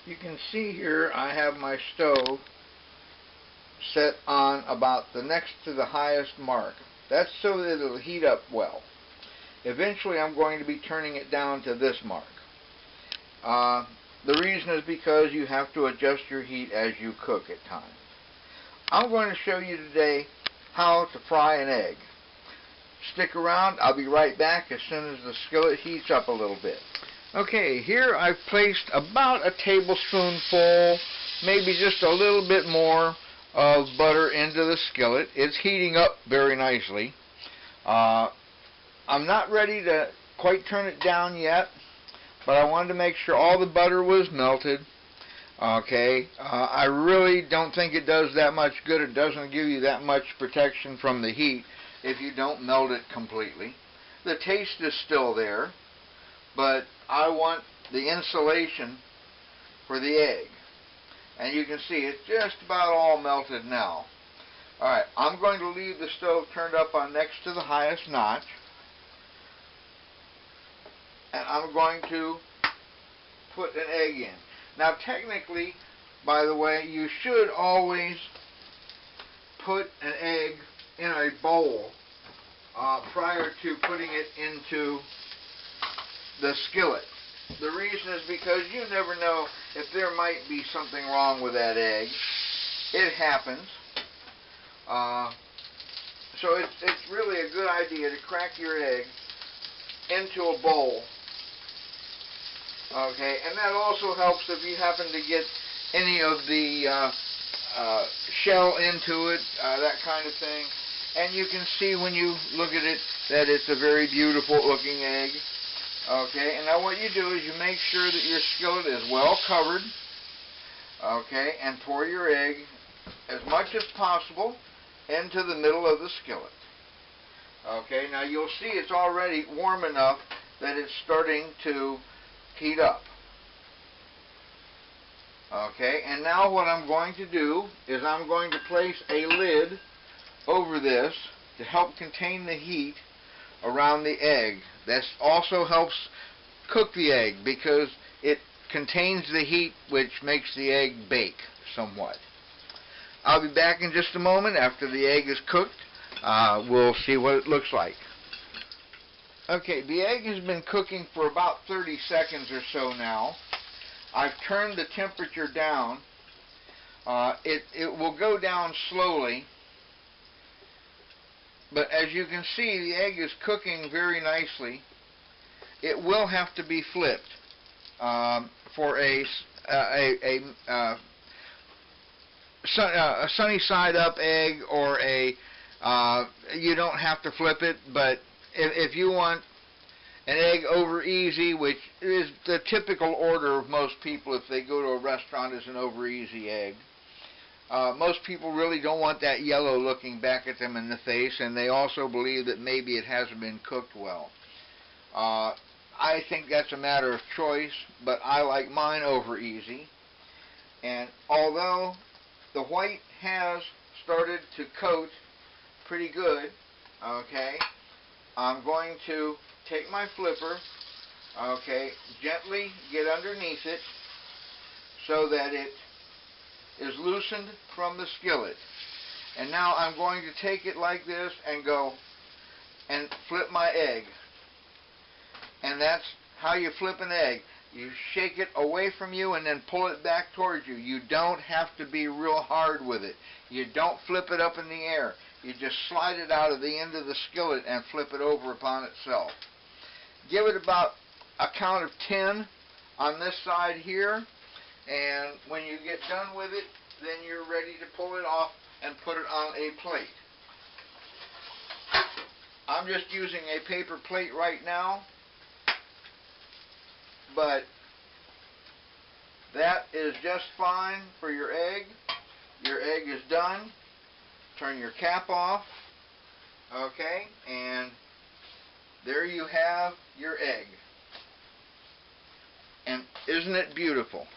You can see here I have my stove set on about the next to the highest mark. That's so that it'll heat up well. Eventually I'm going to be turning it down to this mark. The reason is because you have to adjust your heat as you cook at times. I'm going to show you today how to fry an egg. Stick around, I'll be right back as soon as the skillet heats up a little bit. Okay, here I've placed about a tablespoonful, maybe just a little bit more of butter into the skillet. It's heating up very nicely. I'm not ready to quite turn it down yet, but I wanted to make sure all the butter was melted. Okay, I really don't think it does that much good. It doesn't give you that much protection from the heat if you don't melt it completely. The taste is still there, but I want the insulation for the egg. And you can see it's just about all melted now. Alright, I'm going to leave the stove turned up on next to the highest notch. And I'm going to put an egg in. Now technically, by the way, you should always put an egg in a bowl prior to putting it into the skillet. The reason is because you never know if there might be something wrong with that egg. It happens. So it's really a good idea to crack your egg into a bowl. Okay, and that also helps if you happen to get any of the shell into it, that kind of thing. And you can see when you look at it that it's a very beautiful looking egg. Okay, and now what you do is you make sure that your skillet is well covered. Okay, and pour your egg as much as possible into the middle of the skillet. Okay, now you'll see it's already warm enough that it's starting to heat up. Okay, and now what I'm going to do is I'm going to place a lid over this to help contain the heat around the egg. That also helps cook the egg because it contains the heat which makes the egg bake somewhat. I'll be back in just a moment after the egg is cooked. We'll see what it looks like. Okay, the egg has been cooking for about 30 seconds or so now. I've turned the temperature down. It will go down slowly, but as you can see, the egg is cooking very nicely. It will have to be flipped for a sunny side up egg, or a you don't have to flip it, but if you want an egg over easy, which is the typical order of most people if they go to a restaurant, is an over easy egg. Most people really don't want that yellow looking back at them in the face, and they also believe that maybe it hasn't been cooked well. I think that's a matter of choice, but I like mine over easy. And although the white has started to coat pretty good, okay, I'm going to take my flipper, okay, gently get underneath it so that it is loosened from the skillet. And now I'm going to take it like this and go and flip my egg. And that's how you flip an egg. You shake it away from you and then pull it back towards you. You don't have to be real hard with it. You don't flip it up in the air. You just slide it out of the end of the skillet and flip it over upon itself. Give it about a count of 10 on this side here, and when you get done with it, then you're ready to pull it off and put it on a plate. I'm just using a paper plate right now, but that is just fine for your egg. Your egg is done. Turn your cap off. Okay, and there you have your egg. And isn't it beautiful?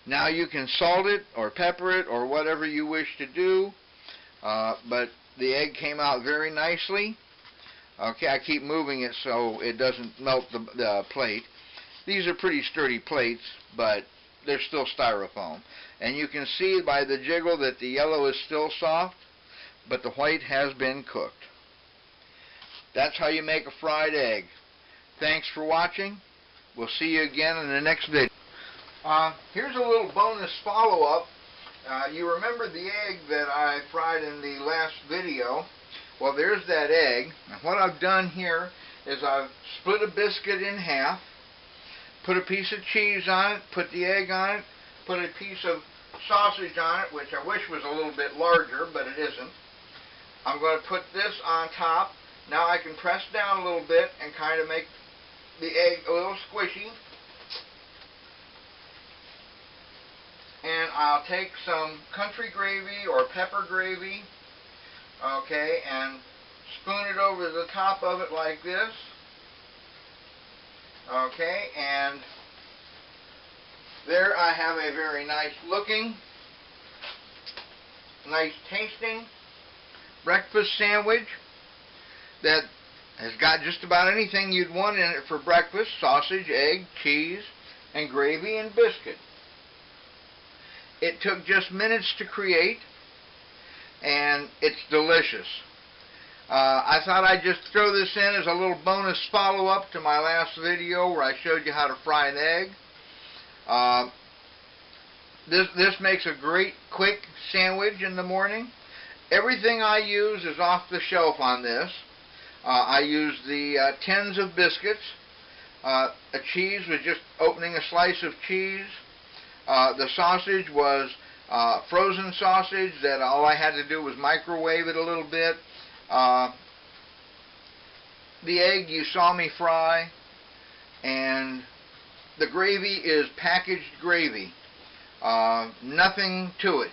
Now you can salt it or pepper it or whatever you wish to do, but the egg came out very nicely. Okay, I keep moving it so it doesn't melt the plate. These are pretty sturdy plates, but they're still styrofoam. And you can see by the jiggle that the yellow is still soft, but the white has been cooked. That's how you make a fried egg. Thanks for watching. We'll see you again in the next video. Here's a little bonus follow-up. You remember the egg that I fried in the last video? Well, there's that egg. And what I've done here is I've split a biscuit in half, put a piece of cheese on it, put the egg on it, put a piece of sausage on it, which I wish was a little bit larger, but it isn't. I'm going to put this on top. Now I can press down a little bit and kind of make the egg a little squishy. And I'll take some country gravy or pepper gravy, okay, and spoon it over the top of it like this. Okay, and there I have a very nice looking, nice tasting breakfast sandwich that has got just about anything you'd want in it for breakfast: sausage, egg, cheese, and gravy and biscuit. It took just minutes to create, and it's delicious. I thought I'd just throw this in as a little bonus follow-up to my last video where I showed you how to fry an egg. This makes a great quick sandwich in the morning. Everything I use is off the shelf on this. I use the tins of biscuits. A cheese was just opening a slice of cheese. The sausage was frozen sausage that all I had to do was microwave it a little bit. The egg you saw me fry, and the gravy is packaged gravy. Nothing to it.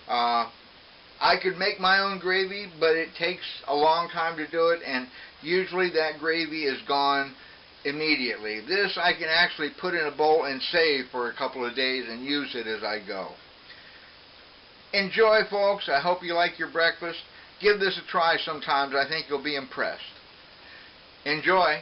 I could make my own gravy, but it takes a long time to do it, and usually that gravy is gone immediately. This I can actually put in a bowl and save for a couple of days and use it as I go. Enjoy, folks. I hope you like your breakfast. Give this a try sometimes. I think you'll be impressed. Enjoy.